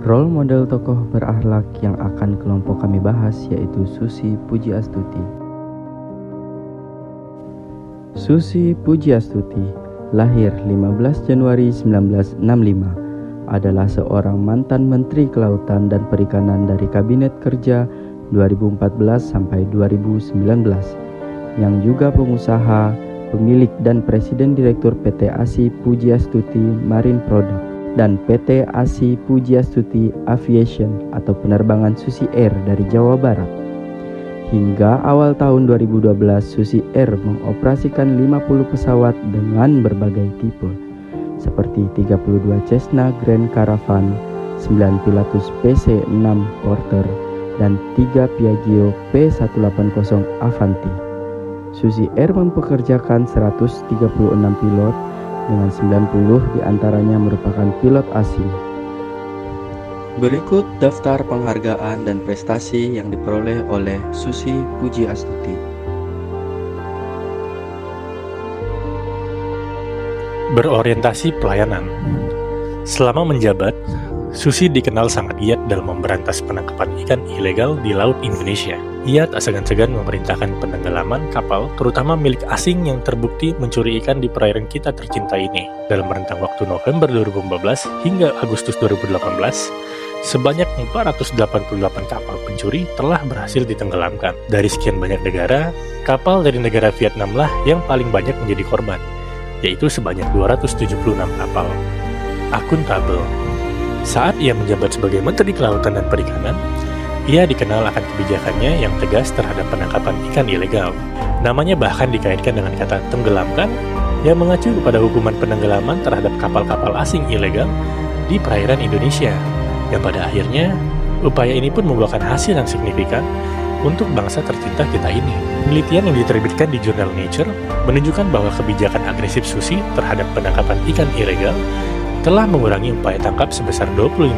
Role model tokoh berakhlak yang akan kelompok kami bahas yaitu Susi Pujiastuti. Susi Pujiastuti lahir 15 Januari 1965, adalah seorang mantan Menteri Kelautan dan Perikanan dari Kabinet Kerja 2014 sampai 2019, yang juga pengusaha, pemilik dan Presiden Direktur PT ASI Pujiastuti Marine Product dan PT ASI Pujiastuti Aviation atau penerbangan Susi Air dari Jawa Barat. Hingga awal tahun 2012, Susi Air mengoperasikan 50 pesawat dengan berbagai tipe, seperti 32 Cessna Grand Caravan, 9 Pilatus PC-6 Porter, dan 3 Piaggio P180 Avanti. Susi Air mempekerjakan 136 pilot, dengan 90 diantaranya merupakan pilot asing. Berikut daftar penghargaan dan prestasi yang diperoleh oleh Susi Pujiastuti. Berorientasi pelayanan. Selama menjabat, Susi dikenal sangat giat dalam memberantas penangkapan ikan ilegal di Laut Indonesia. Ia tak segan-segan memerintahkan penenggelaman kapal, terutama milik asing yang terbukti mencuri ikan di perairan kita tercinta ini. Dalam rentang waktu November 2014 hingga Agustus 2018, sebanyak 488 kapal pencuri telah berhasil ditenggelamkan. Dari sekian banyak negara, kapal dari negara Vietnamlah yang paling banyak menjadi korban, yaitu sebanyak 276 kapal. Akuntabel. Saat ia menjabat sebagai Menteri Kelautan dan Perikanan, ia dikenal akan kebijakannya yang tegas terhadap penangkapan ikan ilegal. Namanya bahkan dikaitkan dengan kata tenggelamkan, yang mengacu kepada hukuman penenggelaman terhadap kapal-kapal asing ilegal di perairan Indonesia, yang pada akhirnya upaya ini pun membuahkan hasil yang signifikan untuk bangsa tercinta kita ini. Penelitian yang diterbitkan di jurnal Nature menunjukkan bahwa kebijakan agresif Susi terhadap penangkapan ikan ilegal telah mengurangi upaya tangkap sebesar 25%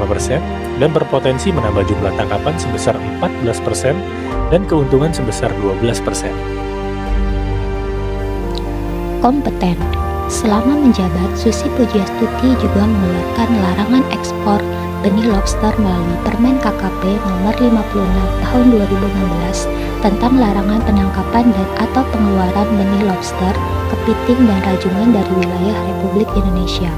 dan berpotensi menambah jumlah tangkapan sebesar 14% dan keuntungan sebesar 12%. Kompeten. Selama menjabat, Susi Pujiastuti juga mengeluarkan larangan ekspor benih lobster melalui Permen KKP nomor 56 tahun 2016 tentang larangan penangkapan dan atau pengeluaran benih lobster, kepiting dan rajungan dari wilayah Republik Indonesia.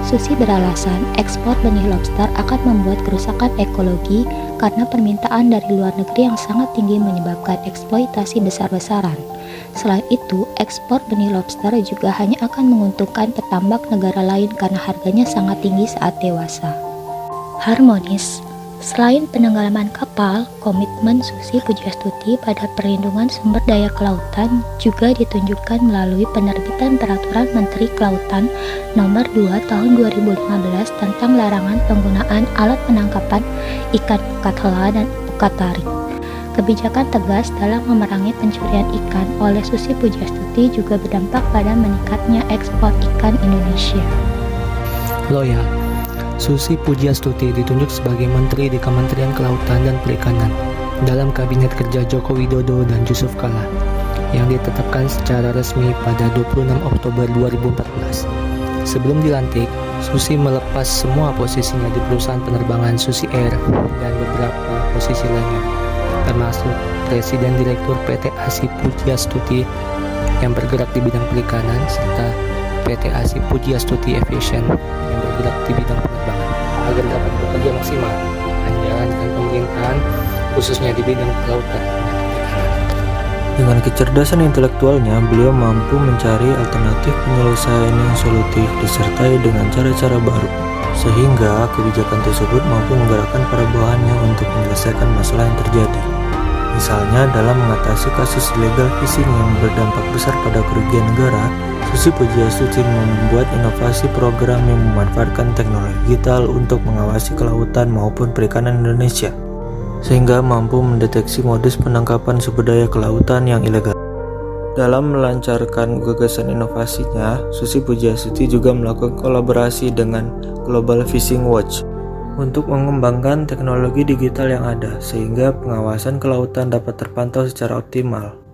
Susi beralasan ekspor benih lobster akan membuat kerusakan ekologi karena permintaan dari luar negeri yang sangat tinggi menyebabkan eksploitasi besar-besaran. Selain itu, ekspor benih lobster juga hanya akan menguntungkan petambak negara lain karena harganya sangat tinggi saat dewasa. Harmonis. Selain penenggelaman kapal, komitmen Susi Pujiastuti pada perlindungan sumber daya kelautan juga ditunjukkan melalui penerbitan Peraturan Menteri Kelautan Nomor 2 Tahun 2015 tentang larangan penggunaan alat penangkapan ikan pukat hela dan pukat tarik. Kebijakan tegas dalam memerangi pencurian ikan oleh Susi Pujiastuti juga berdampak pada meningkatnya ekspor ikan Indonesia. Loyal. Susi Pujiastuti ditunjuk sebagai Menteri di Kementerian Kelautan dan Perikanan dalam Kabinet Kerja Joko Widodo dan Yusuf Kala yang ditetapkan secara resmi pada 26 Oktober 2014. Sebelum dilantik, Susi melepas semua posisinya di perusahaan penerbangan Susi Air dan beberapa posisi lainnya, termasuk Presiden Direktur PT ASI Pujiastuti yang bergerak di bidang perikanan serta PT ASI Pujiastuti Aviation yang bergerak di bidang penerbangan agar dapat bekerja maksimal menjalankan pemerintahan khususnya di bidang kelautan. Dengan kecerdasan intelektualnya, beliau mampu mencari alternatif penyelesaian yang solutif disertai dengan cara-cara baru, sehingga kebijakan tersebut mampu menggerakkan para bawahannya untuk menyelesaikan masalah yang terjadi. Misalnya dalam mengatasi kasus illegal fishing yang berdampak besar pada kerugian negara, Susi Pujiastuti membuat inovasi program yang memanfaatkan teknologi digital untuk mengawasi kelautan maupun perikanan Indonesia, sehingga mampu mendeteksi modus penangkapan sumber daya kelautan yang ilegal. Dalam melancarkan gagasan inovasinya, Susi Pujiastuti juga melakukan kolaborasi dengan Global Fishing Watch untuk mengembangkan teknologi digital yang ada, sehingga pengawasan kelautan dapat terpantau secara optimal.